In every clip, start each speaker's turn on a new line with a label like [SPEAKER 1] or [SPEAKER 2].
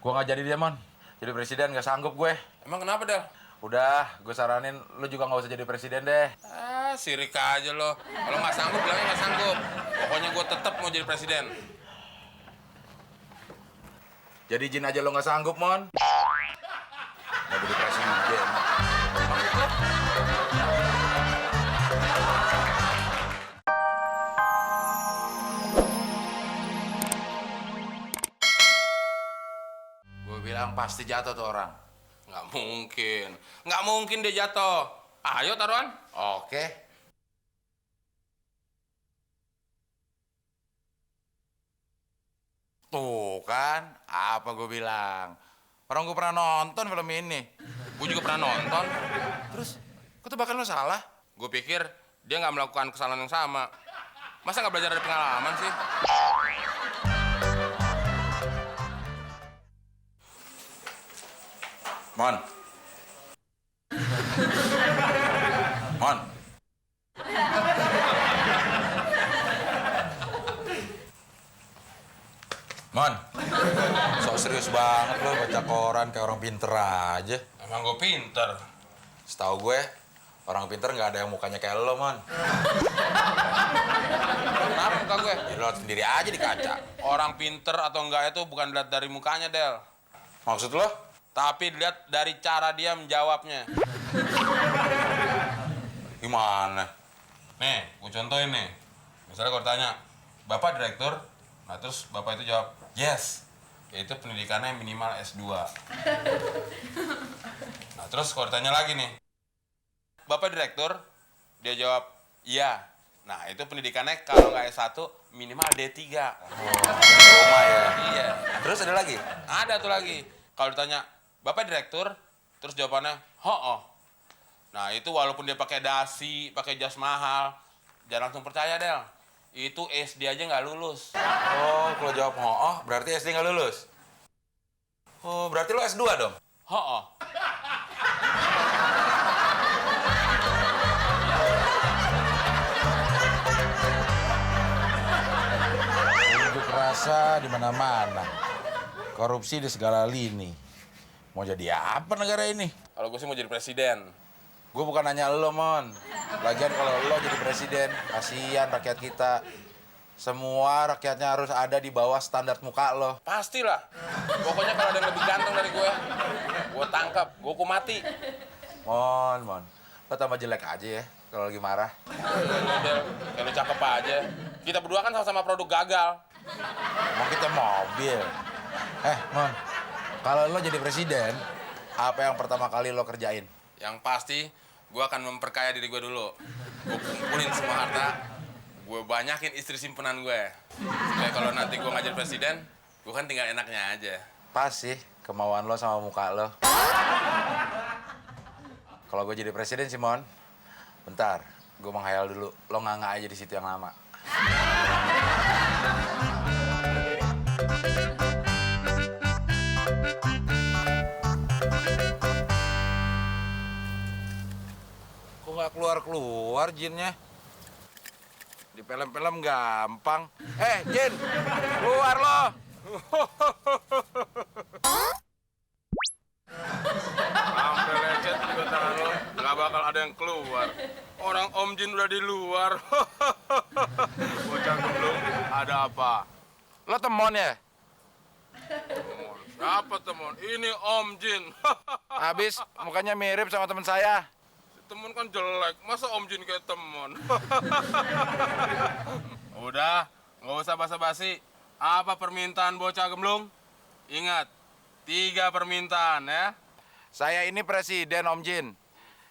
[SPEAKER 1] Gua nggak jadi dia, Mon. Jadi presiden nggak sanggup gue.
[SPEAKER 2] Emang kenapa, Del?
[SPEAKER 1] Udah, gue saranin lu juga nggak usah jadi presiden deh.
[SPEAKER 2] Sirik aja lo. Kalau nggak sanggup, bilangnya nggak sanggup. Pokoknya gue tetap mau jadi presiden.
[SPEAKER 1] Jadi Jin aja lo nggak sanggup, Mon. Nggak jadi presiden. Gue bilang pasti jatuh tuh orang.
[SPEAKER 2] Nggak mungkin. Nggak mungkin dia jatuh. Ayo taruhan.
[SPEAKER 1] Oke. Tuh kan, apa gue bilang. Orang gue pernah nonton film ini.
[SPEAKER 2] Gue juga pernah nonton.
[SPEAKER 1] Terus, kok tebakan lo salah?
[SPEAKER 2] Gue pikir dia nggak melakukan kesalahan yang sama. Masa nggak belajar dari pengalaman sih?
[SPEAKER 1] Mon. Mon. Mon. Sok serius banget lo baca koran kayak orang pinter aja.
[SPEAKER 2] Emang gue pinter.
[SPEAKER 1] Setahu gue, orang pinter nggak ada yang mukanya kayak lo, Mon.
[SPEAKER 2] Kenapa muka gue?
[SPEAKER 1] Ya lo liat sendiri aja di kaca.
[SPEAKER 2] Orang pinter atau enggak itu bukan dilihat dari mukanya, Del.
[SPEAKER 1] Maksud lo?
[SPEAKER 2] Tapi dilihat dari cara dia menjawabnya.
[SPEAKER 1] Gimana?
[SPEAKER 2] Nih, gue contohin nih. Misalnya kalau tanya, Bapak direktur? Nah, terus Bapak itu jawab, yes. Itu pendidikannya minimal S2. Nah, terus kalau ditanya lagi nih, Bapak direktur? Dia jawab, iya. Nah, itu pendidikannya kalau nggak S1, minimal D3.
[SPEAKER 1] Roma ya?
[SPEAKER 2] Iya.
[SPEAKER 1] Terus ada lagi?
[SPEAKER 2] Ada tuh lagi. Kalau ditanya, Bapak direktur? Terus jawabannya, ho-oh. Nah, itu walaupun dia pakai dasi, pakai jas mahal, jangan langsung percaya, Del. Itu SD aja nggak lulus.
[SPEAKER 1] Oh, kalau jawab oh, berarti SD nggak lulus? Oh, berarti lo S2 dong?
[SPEAKER 2] Ho-oh.
[SPEAKER 1] Unjuk rasa di mana-mana. Korupsi di segala lini. Mau jadi apa negara ini?
[SPEAKER 2] Kalau gue sih mau jadi presiden.
[SPEAKER 1] Gue bukan nanya lo, Mon. Lagian kalau lo jadi presiden, kasihan rakyat kita. Semua rakyatnya harus ada di bawah standar muka lo.
[SPEAKER 2] Pastilah. Pokoknya kalau ada yang lebih ganteng dari gue tangkap, gue hukum mati.
[SPEAKER 1] Mon. Lo tambah jelek aja ya kalau lagi marah.
[SPEAKER 2] Del, kayak lu cakep aja. Kita berdua kan sama-sama produk gagal.
[SPEAKER 1] Emang kita mobil. Mon. Kalau lo jadi presiden, apa yang pertama kali lo kerjain?
[SPEAKER 2] Yang pasti, gue akan memperkaya diri gue dulu. Gue kumpulin semua harta, gue banyakin istri simpenan gue. Supaya kalau nanti gue nggak jadi presiden, gue kan tinggal enaknya aja.
[SPEAKER 1] Pas sih kemauan lo sama muka lo. Kalau gue jadi presiden, Simon, bentar, gue menghayal dulu. Lo nganga aja di situ yang lama. Kok nggak keluar jinnya? Di film-film gampang. Jin, keluar lo!
[SPEAKER 2] Sampai lecet juga tangan lo, nggak bakal ada yang keluar. Orang Om Jin udah di luar. Bocah gemblung, ada apa?
[SPEAKER 1] Lo temon ya?
[SPEAKER 2] Temon. Siapa temon? Ini Om Jin.
[SPEAKER 1] Habis mukanya mirip sama teman saya.
[SPEAKER 2] Temen kan jelek, masa Om Jin kayak temen? Udah, nggak usah basa-basi. Apa permintaan bocah gemblung? Ingat, 3 permintaan ya.
[SPEAKER 1] Saya ini presiden Om Jin.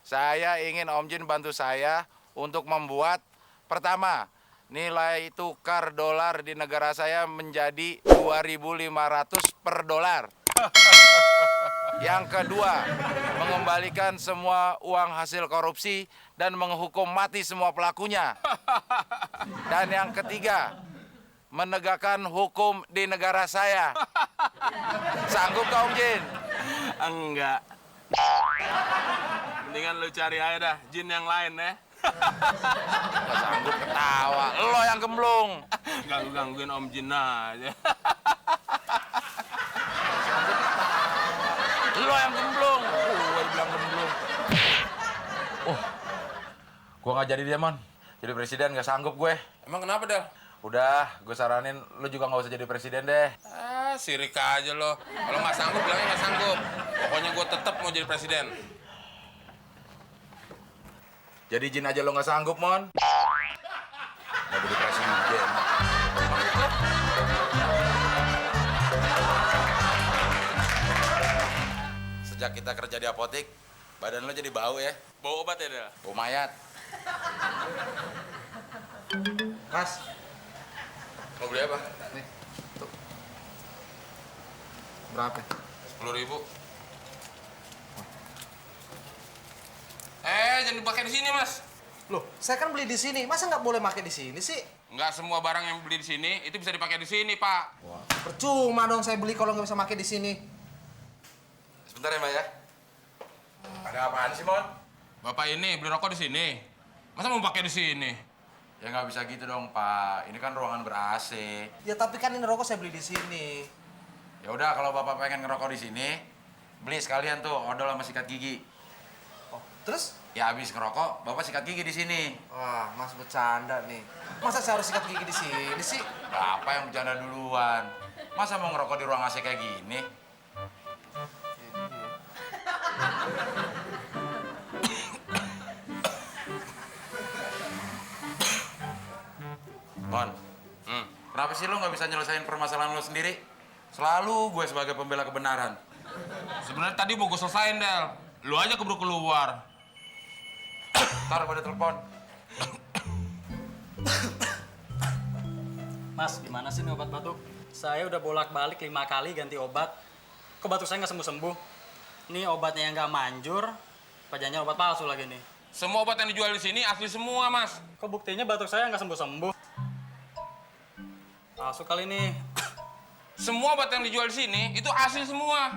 [SPEAKER 1] Saya ingin Om Jin bantu saya untuk membuat, pertama, nilai tukar dolar di negara saya menjadi 2.500 per dolar. Yang kedua, mengembalikan semua uang hasil korupsi dan menghukum mati semua pelakunya. Dan yang ketiga, menegakkan hukum di negara saya. Sanggup kau, Om Jin?
[SPEAKER 2] Enggak. Mendingan lu cari aja dah, jin yang lain ya.
[SPEAKER 1] Nggak sanggup ketawa. Lo yang gemblung.
[SPEAKER 2] Ganggu-gangguin Om Jin aja.
[SPEAKER 1] Sanggup Lo yang gemblung. Gue bilang gemblung. Gue nggak jadi dia, Mon. Jadi presiden nggak sanggup gue.
[SPEAKER 2] Emang kenapa, Del?
[SPEAKER 1] Udah, gue saranin lo juga nggak usah jadi presiden deh.
[SPEAKER 2] Sirik aja lo. Kalau nggak sanggup, bilangnya nggak sanggup. Pokoknya gue tetap mau jadi presiden.
[SPEAKER 1] Jadi jin aja lo nggak sanggup, Mon. Mau jadi presiden. Sejak kita kerja di apotik, badan lo jadi bau ya.
[SPEAKER 2] Bawa obat ya, Del?
[SPEAKER 1] Bau mayat.
[SPEAKER 3] Mas,
[SPEAKER 2] Mau beli apa?
[SPEAKER 3] nih, tuh. Berapa?
[SPEAKER 2] 10.000. Jangan dipakai di sini, Mas.
[SPEAKER 3] Loh, saya kan beli di sini. Masa nggak boleh pakai di sini sih?
[SPEAKER 2] Nggak semua barang yang beli di sini itu bisa dipakai di sini, Pak.
[SPEAKER 3] Wah, percuma dong saya beli kalau nggak bisa pakai di sini.
[SPEAKER 1] Sebentar ya, Mbak ya. Ada apaan sih, Mon?
[SPEAKER 2] Bapak ini beli rokok di sini. Masa mau pakai di sini?
[SPEAKER 1] Ya nggak bisa gitu dong, Pak. Ini kan ruangan ber-AC.
[SPEAKER 3] Ya tapi kan ini rokok saya beli di sini.
[SPEAKER 1] Ya udah, kalau Bapak pengen ngerokok di sini, beli sekalian tuh odol sama sikat gigi.
[SPEAKER 3] Oh, terus?
[SPEAKER 1] Ya habis ngerokok, Bapak sikat gigi di sini.
[SPEAKER 3] Wah, Mas bercanda nih. Masa saya harus sikat gigi di sini sih?
[SPEAKER 1] Bapak yang bercanda duluan. Masa mau ngerokok di ruang AC kayak gini? Mon, kenapa sih lo nggak bisa nyelesain permasalahan lo sendiri? Selalu gue sebagai pembela kebenaran.
[SPEAKER 2] Sebenarnya tadi mau gue selesain, Del. Lu aja keburu keluar.
[SPEAKER 1] Ntar pada telepon.
[SPEAKER 4] Mas, gimana sih nih obat batuk? Saya udah bolak-balik 5 kali ganti obat. Kok batuk saya nggak sembuh-sembuh? Ini obatnya yang nggak manjur, pajannya obat palsu lagi nih.
[SPEAKER 2] Semua obat yang dijual di sini asli semua, Mas.
[SPEAKER 4] Kok buktinya batuk saya nggak sembuh-sembuh? Palsu kali nih.
[SPEAKER 2] Semua obat yang dijual di sini itu asli semua.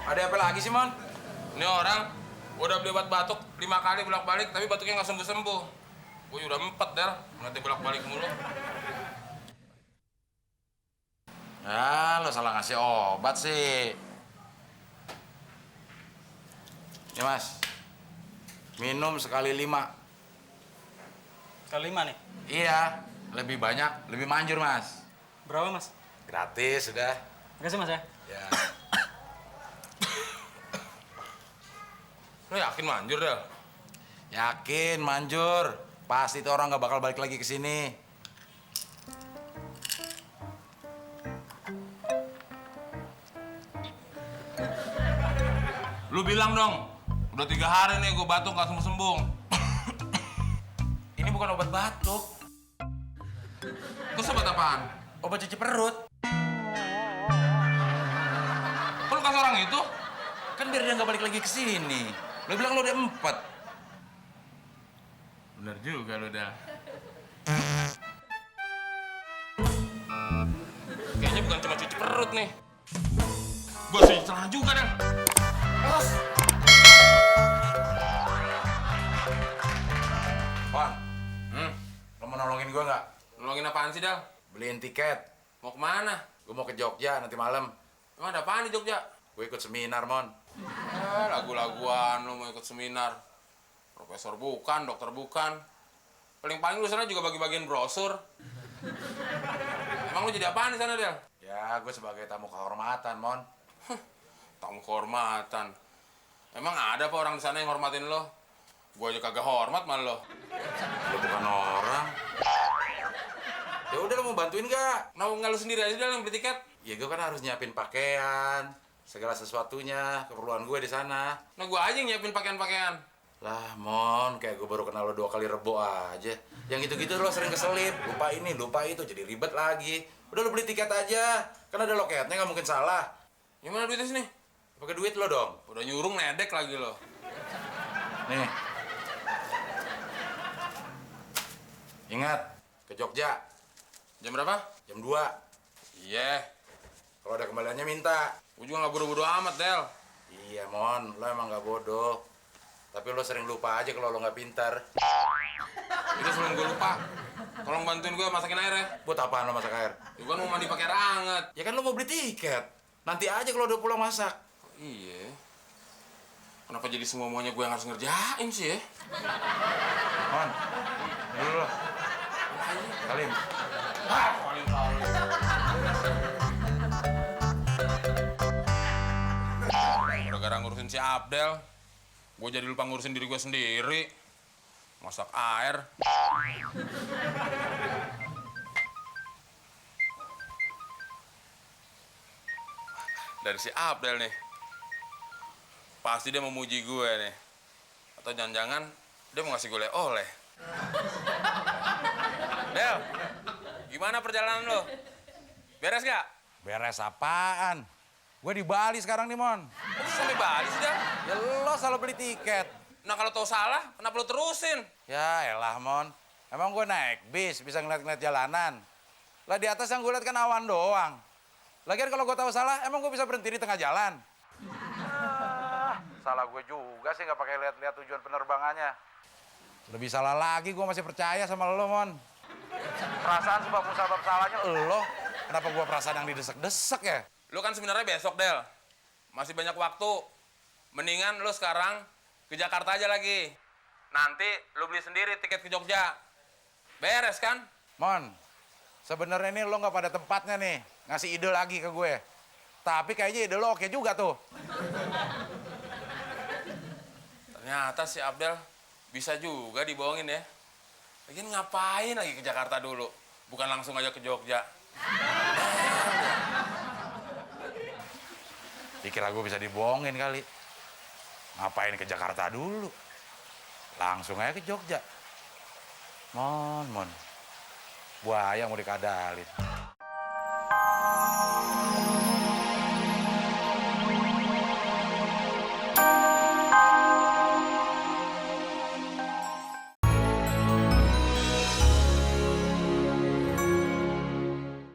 [SPEAKER 1] Ada apa lagi sih, Mon?
[SPEAKER 2] Ini orang udah beli obat batuk 5 kali bolak-balik, tapi batuknya nggak sembuh-sembuh. Gue udah 4, Del. Nanti bolak-balik mulu.
[SPEAKER 1] Ya, lo salah ngasih obat sih. Nih, Mas. Minum sekali 5.
[SPEAKER 4] Kali 5 nih.
[SPEAKER 1] Iya, lebih banyak, lebih manjur, Mas.
[SPEAKER 4] Berapa, Mas?
[SPEAKER 1] Gratis, sudah.
[SPEAKER 4] Makasih, Mas ya.
[SPEAKER 1] Ya.
[SPEAKER 2] Lo yakin manjur, Del?
[SPEAKER 1] Yakin, manjur. Pasti tuh orang nggak bakal balik lagi ke sini.
[SPEAKER 2] Lu bilang dong, udah 3 hari nih gue batuk nggak sembuh-sembuh.
[SPEAKER 1] Ini bukan obat batuk,
[SPEAKER 2] Terus obat apaan?
[SPEAKER 1] obat cuci perut.
[SPEAKER 2] Kok lu kasih orang itu?
[SPEAKER 1] Kan biar dia nggak balik lagi ke sini. Lo bilang lo udah 4.
[SPEAKER 2] Bener juga lu, Del. Kayaknya bukan cuma cuci perut nih. Gue cuci celana juga, Del.
[SPEAKER 1] Bang, lo mau nolongin gue nggak?
[SPEAKER 2] Nolongin apaan sih, Del?
[SPEAKER 1] Beliin tiket.
[SPEAKER 2] Mau kemana?
[SPEAKER 1] Gue mau ke Jogja nanti malam.
[SPEAKER 2] Emang ada apaan di Jogja?
[SPEAKER 1] Gue ikut seminar, Mon.
[SPEAKER 2] Lagu-laguan lu mau ikut seminar. Profesor bukan, dokter bukan. Paling-paling lu sana juga bagi-bagian brosur. Emang lu jadi apaan di sana, Del?
[SPEAKER 1] Ya, gue sebagai tamu kehormatan, Mon.
[SPEAKER 2] Tamu kehormatan. Emang ada apa orang di sana yang hormatin lo? Gue aja kagak hormat malah lo.
[SPEAKER 1] Lo bukan orang. Ya udah, lo mau bantuin nggak?
[SPEAKER 2] Kenapa nggak lu sendiri aja, Del, yang beli tiket?
[SPEAKER 1] Ya gue kan harus nyiapin pakaian, segala sesuatunya, keperluan gue di sana.
[SPEAKER 2] Nah, gue aja yang nyiapin pakaian-pakaian.
[SPEAKER 1] Lah, Mon, kayak gue baru kenal lo 2 kali rebo aja. Yang gitu-gitu lo sering keselip, lupa ini, lupa itu, jadi ribet lagi. Udah lo beli tiket aja, kan ada loketnya, nggak mungkin salah.
[SPEAKER 2] Gimana duitnya sini?
[SPEAKER 1] Pakai duit lo dong.
[SPEAKER 2] Udah nyurung nedek lagi lo.
[SPEAKER 1] Nih. Ingat, ke Jogja,
[SPEAKER 2] Jam berapa?
[SPEAKER 1] jam 2.
[SPEAKER 2] Iya.
[SPEAKER 1] Kalau ada kembaliannya minta.
[SPEAKER 2] Gue juga nggak bodo-bodo amat, Del.
[SPEAKER 1] Iya, Mon, lo emang nggak bodoh. Tapi lo sering lupa aja kalau lo nggak pintar.
[SPEAKER 2] Itu sebelum gue lupa. Tolong bantuin gue masakin air ya.
[SPEAKER 1] Buat apaan lo masak air?
[SPEAKER 2] Gue kan mau mandi pakai air hangat.
[SPEAKER 1] Ya kan lo mau beli tiket. Nanti aja kalau udah pulang masak.
[SPEAKER 2] Iya. Kenapa jadi semuanya gue yang harus ngerjain sih ya?
[SPEAKER 1] Mon, dulu lo. Kalim.
[SPEAKER 2] Gara-gara ngurusin si Abdel, gue jadi lupa ngurusin diri gue sendiri. Masak air. Dari si Abdel nih. Pasti dia memuji gue nih. Atau jangan-jangan dia mau ngasih gue oleh. Del, gimana perjalanan lo? Beres gak?
[SPEAKER 1] Beres apaan? Gue di Bali sekarang nih, Mon.
[SPEAKER 2] Kok bisa sampai Bali sih, Del?
[SPEAKER 1] Ya lo salah beli tiket.
[SPEAKER 2] Nah kalau tahu salah, kenapa lo terusin?
[SPEAKER 1] Ya elah, Mon. Emang gue naik bis, bisa ngeliat-ngeliat jalanan. Lah di atas yang gue liat kan awan doang. Lagian kalau gue tahu salah, emang gue bisa berhenti di tengah jalan? Salah gue juga sih nggak pakai lihat-lihat tujuan penerbangannya. Lebih salah lagi gue masih percaya sama lo, Mon. Perasaan sebab musabab salahnya lo. Kenapa gue perasaan yang didesek-desek ya?
[SPEAKER 2] Lo kan sebenarnya besok, Del. Masih banyak waktu. Mendingan lo sekarang ke Jakarta aja lagi. Nanti lo beli sendiri tiket ke Jogja. Beres kan?
[SPEAKER 1] Mon, sebenarnya ini lo nggak pada tempatnya nih ngasih ide lagi ke gue. Tapi kayaknya ide lo oke juga tuh.
[SPEAKER 2] Ternyata si Abdel bisa juga dibohongin ya. Lagian ngapain lagi ke Jakarta dulu? Bukan langsung aja ke Jogja.
[SPEAKER 1] Dikira gue bisa dibohongin kali. Ngapain ke Jakarta dulu? Langsung aja ke Jogja. Mon. Buaya mau dikadalin.